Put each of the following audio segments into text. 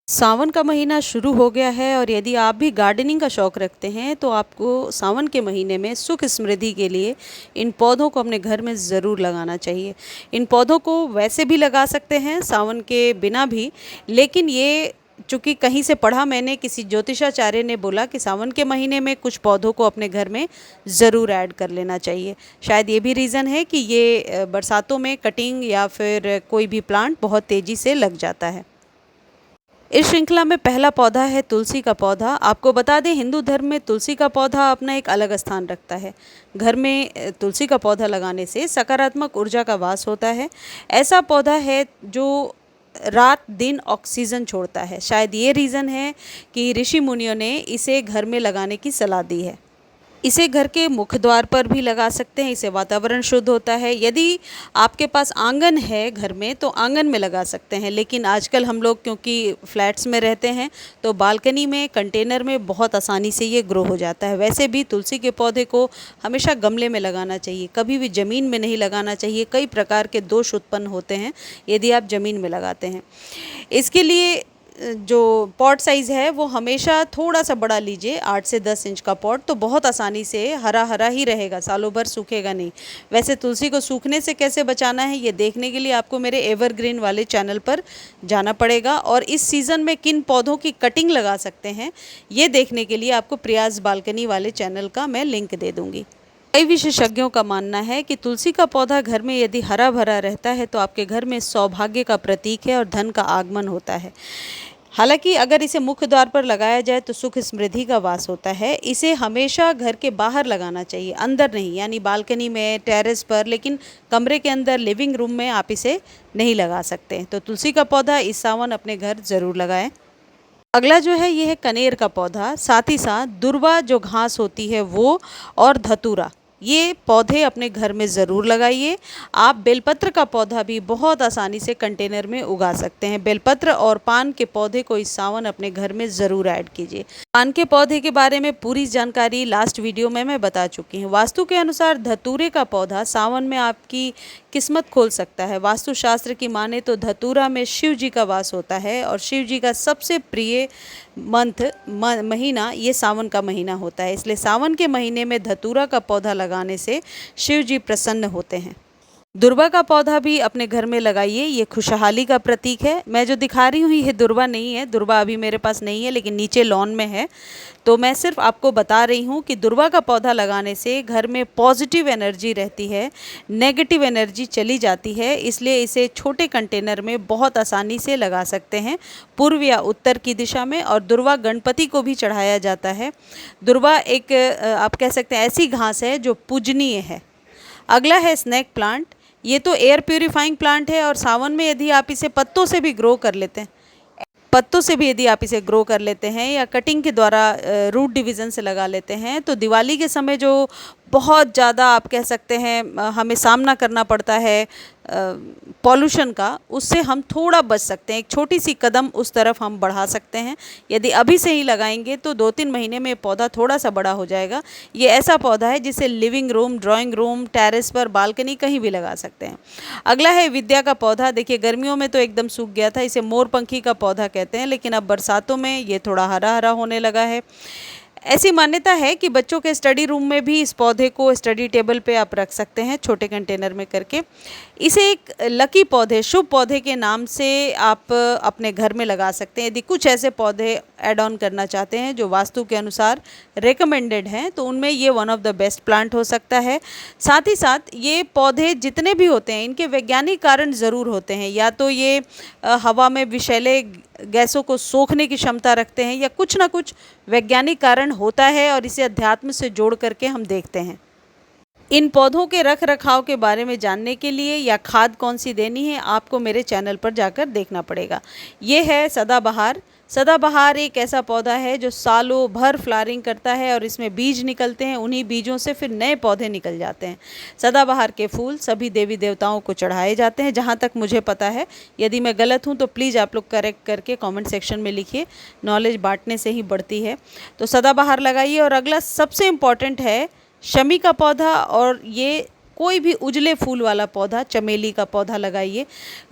सावन का महीना शुरू हो गया है और यदि आप भी गार्डनिंग का शौक़ रखते हैं तो आपको सावन के महीने में सुख समृद्धि के लिए इन पौधों को अपने घर में ज़रूर लगाना चाहिए। इन पौधों को वैसे भी लगा सकते हैं सावन के बिना भी, लेकिन ये चूँकि कहीं से पढ़ा मैंने, किसी ज्योतिषाचार्य ने बोला कि सावन के महीने में कुछ पौधों को अपने घर में ज़रूर ऐड कर लेना चाहिए। शायद ये भी रीज़न है कि ये बरसातों में कटिंग या फिर कोई भी प्लांट बहुत तेज़ी से लग जाता है। इस श्रृंखला में पहला पौधा है तुलसी का पौधा। आपको बता दें, हिंदू धर्म में तुलसी का पौधा अपना एक अलग स्थान रखता है। घर में तुलसी का पौधा लगाने से सकारात्मक ऊर्जा का वास होता है। ऐसा पौधा है जो रात दिन ऑक्सीजन छोड़ता है। शायद ये रीज़न है कि ऋषि मुनियों ने इसे घर में लगाने की सलाह दी है। इसे घर के मुख्य द्वार पर भी लगा सकते हैं, इससे वातावरण शुद्ध होता है। यदि आपके पास आंगन है घर में तो आंगन में लगा सकते हैं, लेकिन आजकल हम लोग क्योंकि फ्लैट्स में रहते हैं तो बालकनी में कंटेनर में बहुत आसानी से ये ग्रो हो जाता है। वैसे भी तुलसी के पौधे को हमेशा गमले में लगाना चाहिए, कभी भी ज़मीन में नहीं लगाना चाहिए। कई प्रकार के दोष उत्पन्न होते हैं यदि आप ज़मीन में लगाते हैं। इसके लिए जो पॉट साइज़ है वो हमेशा थोड़ा सा बड़ा लीजिए, 8 से 10 इंच का पॉट, तो बहुत आसानी से हरा हरा ही रहेगा, सालों भर सूखेगा नहीं। वैसे तुलसी को सूखने से कैसे बचाना है ये देखने के लिए आपको मेरे एवरग्रीन वाले चैनल पर जाना पड़ेगा, और इस सीज़न में किन पौधों की कटिंग लगा सकते हैं ये देखने के लिए आपको प्रयास बालकनी वाले चैनल का मैं लिंक दे दूँगी। कई विशेषज्ञों का मानना है कि तुलसी का पौधा घर में यदि हरा भरा रहता है तो आपके घर में सौभाग्य का प्रतीक है और धन का आगमन होता है। हालांकि अगर इसे मुख्य द्वार पर लगाया जाए तो सुख समृद्धि का वास होता है। इसे हमेशा घर के बाहर लगाना चाहिए, अंदर नहीं, यानी बालकनी में, टेरेस पर, लेकिन कमरे के अंदर, लिविंग रूम में आप इसे नहीं लगा सकते। तो तुलसी का पौधा इस सावन अपने घर ज़रूर लगाएं। अगला जो है ये है कनेर का पौधा, साथ ही साथ दुर्वा जो घास होती है वो, और धतूरा, ये पौधे अपने घर में ज़रूर लगाइए। आप बेलपत्र का पौधा भी बहुत आसानी से कंटेनर में उगा सकते हैं। बेलपत्र और पान के पौधे को इस सावन अपने घर में ज़रूर ऐड कीजिए। पान के पौधे के बारे में पूरी जानकारी लास्ट वीडियो में मैं बता चुकी हूँ। वास्तु के अनुसार धतूरे का पौधा सावन में आपकी किस्मत खोल सकता है। वास्तुशास्त्र की माने तो धतूरा में शिव जी का वास होता है और शिव जी का सबसे प्रिय महीना ये सावन का महीना होता है। इसलिए सावन के महीने में धतूरा का पौधा लगाने से शिव जी प्रसन्न होते हैं। दुर्वा का पौधा भी अपने घर में लगाइए, ये खुशहाली का प्रतीक है। मैं जो दिखा रही हूँ ये दुर्वा नहीं है, दुर्वा अभी मेरे पास नहीं है, लेकिन नीचे लॉन में है, तो मैं सिर्फ आपको बता रही हूँ कि दुर्वा का पौधा लगाने से घर में पॉजिटिव एनर्जी रहती है, नेगेटिव एनर्जी चली जाती है। इसलिए इसे छोटे कंटेनर में बहुत आसानी से लगा सकते हैं, पूर्व या उत्तर की दिशा में। और दुर्वा गणपति को भी चढ़ाया जाता है। दुर्वा एक आप कह सकते हैं ऐसी घास है जो पूजनीय है। अगला है स्नेक प्लांट। ये तो एयर प्यूरिफाइंग प्लांट है और सावन में यदि आप इसे पत्तों से भी ग्रो कर लेते हैं, पत्तों से भी यदि आप इसे ग्रो कर लेते हैं या कटिंग के द्वारा रूट डिवीज़न से लगा लेते हैं, तो दिवाली के समय जो बहुत ज़्यादा आप कह सकते हैं हमें सामना करना पड़ता है पॉल्यूशन का, उससे हम थोड़ा बच सकते हैं। एक छोटी सी कदम उस तरफ हम बढ़ा सकते हैं। यदि अभी से ही लगाएंगे तो 2-3 महीने में पौधा थोड़ा सा बड़ा हो जाएगा। ये ऐसा पौधा है जिसे living room, drawing room, terrace पर, बालकनी कहीं भी लगा सकते हैं। अगला है विद्या का पौधा। देखिए गर्मियों में तो एकदम सूख गया था, इसे मोरपंखी का पौधा कहते हैं, लेकिन अब बरसातों में ये थोड़ा हरा हरा होने लगा है। ऐसी मान्यता है कि बच्चों के स्टडी रूम में भी इस पौधे को स्टडी टेबल पे आप रख सकते हैं, छोटे कंटेनर में करके। इसे एक लकी पौधे, शुभ पौधे के नाम से आप अपने घर में लगा सकते हैं। यदि कुछ ऐसे पौधे ऐड ऑन करना चाहते हैं जो वास्तु के अनुसार रेकमेंडेड हैं तो उनमें ये one of the best plant हो सकता है। साथ ही साथ ये पौधे जितने भी होते हैं इनके वैज्ञानिक कारण ज़रूर होते हैं। या तो ये हवा में विषैले गैसों को सोखने की क्षमता रखते हैं, या कुछ ना कुछ वैज्ञानिक कारण होता है और इसे अध्यात्म से जोड़ करके हम देखते हैं। इन पौधों के रख रखाव के बारे में जानने के लिए या खाद कौन सी देनी है आपको मेरे चैनल पर जाकर देखना पड़ेगा। ये है सदाबहार। सदाबहार एक ऐसा पौधा है जो सालों भर फ्लावरिंग करता है और इसमें बीज निकलते हैं, उन्हीं बीजों से फिर नए पौधे निकल जाते हैं। सदाबहार के फूल सभी देवी देवताओं को चढ़ाए जाते हैं, जहाँ तक मुझे पता है। यदि मैं गलत हूँ तो प्लीज़ आप लोग करेक्ट करके कमेंट सेक्शन में लिखिए, नॉलेज बांटने से ही बढ़ती है। तो सदाबहार लगाइए। और अगला सबसे इम्पॉर्टेंट है शमी का पौधा, और ये कोई भी उजले फूल वाला पौधा, चमेली का पौधा लगाइए।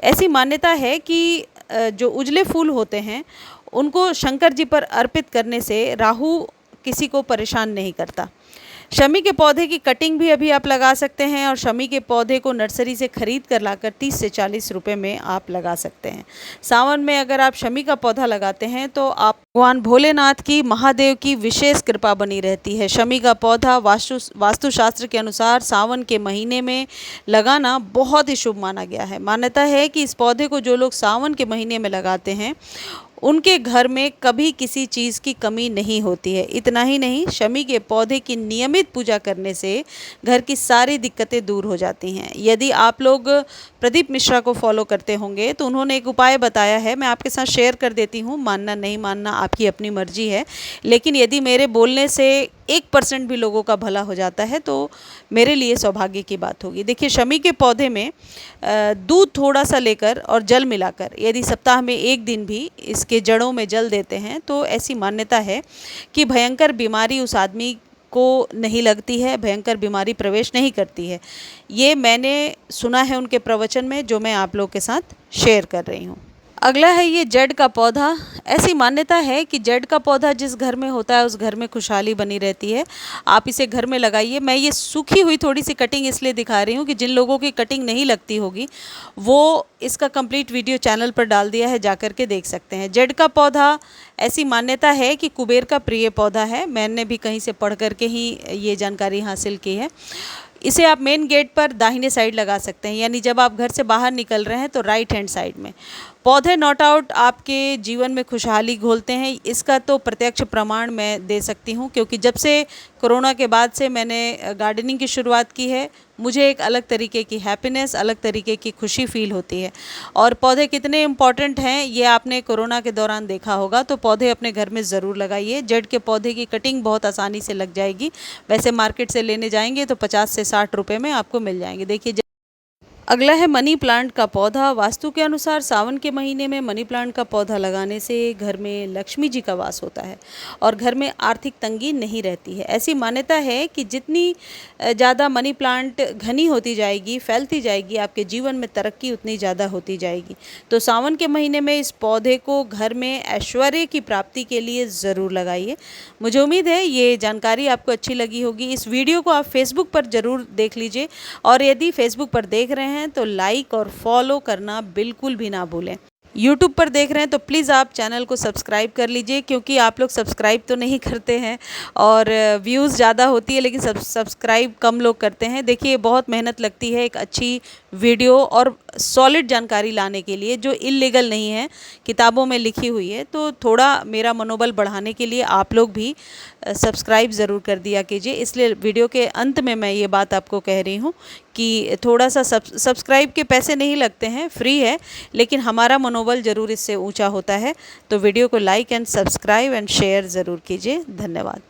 ऐसी मान्यता है कि जो उजले फूल होते हैं उनको शंकर जी पर अर्पित करने से राहु किसी को परेशान नहीं करता। शमी के पौधे की कटिंग भी अभी आप लगा सकते हैं और शमी के पौधे को नर्सरी से ख़रीद कर लाकर 30 से 40 रुपए में आप लगा सकते हैं। सावन में अगर आप शमी का पौधा लगाते हैं तो आप भगवान भोलेनाथ की, महादेव की विशेष कृपा बनी रहती है। शमी का पौधा वास्तुशास्त्र के अनुसार सावन के महीने में लगाना बहुत ही शुभ माना गया है। मान्यता है कि इस पौधे को जो लोग सावन के महीने में लगाते हैं उनके घर में कभी किसी चीज़ की कमी नहीं होती है। इतना ही नहीं, शमी के पौधे की नियमित पूजा करने से घर की सारी दिक्कतें दूर हो जाती हैं। यदि आप लोग प्रदीप मिश्रा को फॉलो करते होंगे तो उन्होंने एक उपाय बताया है, मैं आपके साथ शेयर कर देती हूँ। मानना नहीं मानना आपकी अपनी मर्जी है, लेकिन यदि मेरे बोलने से 1% भी लोगों का भला हो जाता है तो मेरे लिए सौभाग्य की बात होगी। देखिए, शमी के पौधे में दूध थोड़ा सा लेकर और जल मिलाकर यदि सप्ताह में 1 दिन भी इसके जड़ों में जल देते हैं तो ऐसी मान्यता है कि भयंकर बीमारी उस आदमी को नहीं लगती है, भयंकर बीमारी प्रवेश नहीं करती है। ये मैंने सुना है उनके प्रवचन में, जो मैं आप लोग के साथ शेयर कर रही हूँ। अगला है ये जड़ का पौधा। ऐसी मान्यता है कि जड़ का पौधा जिस घर में होता है उस घर में खुशहाली बनी रहती है। आप इसे घर में लगाइए। मैं ये सूखी हुई थोड़ी सी कटिंग इसलिए दिखा रही हूँ कि जिन लोगों की कटिंग नहीं लगती होगी वो इसका कंप्लीट वीडियो चैनल पर डाल दिया है, जाकर के देख सकते हैं। जड़ का पौधा, ऐसी मान्यता है कि कुबेर का प्रिय पौधा है। मैंने भी कहीं से पढ़ करके ही ये जानकारी हासिल की है। इसे आप मेन गेट पर दाहिने साइड लगा सकते हैं, यानी जब आप घर से बाहर निकल रहे हैं तो राइट हैंड साइड में। पौधे नॉट आउट आपके जीवन में खुशहाली घोलते हैं, इसका तो प्रत्यक्ष प्रमाण मैं दे सकती हूँ, क्योंकि जब से कोरोना के बाद से मैंने गार्डनिंग की शुरुआत की है, मुझे एक अलग तरीके की हैप्पीनेस, अलग तरीके की खुशी फील होती है। और पौधे कितने इम्पॉर्टेंट हैं ये आपने कोरोना के दौरान देखा होगा, तो पौधे अपने घर में ज़रूर लगाइए। जड़ के पौधे की कटिंग बहुत आसानी से लग जाएगी। वैसे मार्केट से लेने जाएंगे तो 50 से 60 रुपये में आपको मिल जाएंगे। देखिए, अगला है मनी प्लांट का पौधा। वास्तु के अनुसार सावन के महीने में मनी प्लांट का पौधा लगाने से घर में लक्ष्मी जी का वास होता है और घर में आर्थिक तंगी नहीं रहती है। ऐसी मान्यता है कि जितनी ज़्यादा मनी प्लांट घनी होती जाएगी, फैलती जाएगी, आपके जीवन में तरक्की उतनी ज़्यादा होती जाएगी। तो सावन के महीने में इस पौधे को घर में ऐश्वर्य की प्राप्ति के लिए ज़रूर लगाइए। मुझे उम्मीद है ये जानकारी आपको अच्छी लगी होगी। इस वीडियो को आप फेसबुक पर ज़रूर देख लीजिए और यदि फेसबुक पर देख रहे हैं तो लाइक और फॉलो करना बिल्कुल भी ना भूलें। यूट्यूब पर देख रहे हैं तो प्लीज़ आप चैनल को सब्सक्राइब कर लीजिए, क्योंकि आप लोग सब्सक्राइब तो नहीं करते हैं और व्यूज़ ज़्यादा होती है लेकिन सब्सक्राइब कम लोग करते हैं। देखिए, बहुत मेहनत लगती है एक अच्छी वीडियो और सॉलिड जानकारी लाने के लिए जो इल्लीगल नहीं है, किताबों में लिखी हुई है। तो थोड़ा मेरा मनोबल बढ़ाने के लिए आप लोग भी सब्सक्राइब ज़रूर कर दिया कीजिए। इसलिए वीडियो के अंत में मैं ये बात आपको कह रही हूँ कि थोड़ा सा सब्सक्राइब के पैसे नहीं लगते हैं, फ्री है, लेकिन हमारा मनोबल ज़रूर इससे ऊंचा होता है। तो वीडियो को like and subscribe and share ज़रूर कीजिए। धन्यवाद।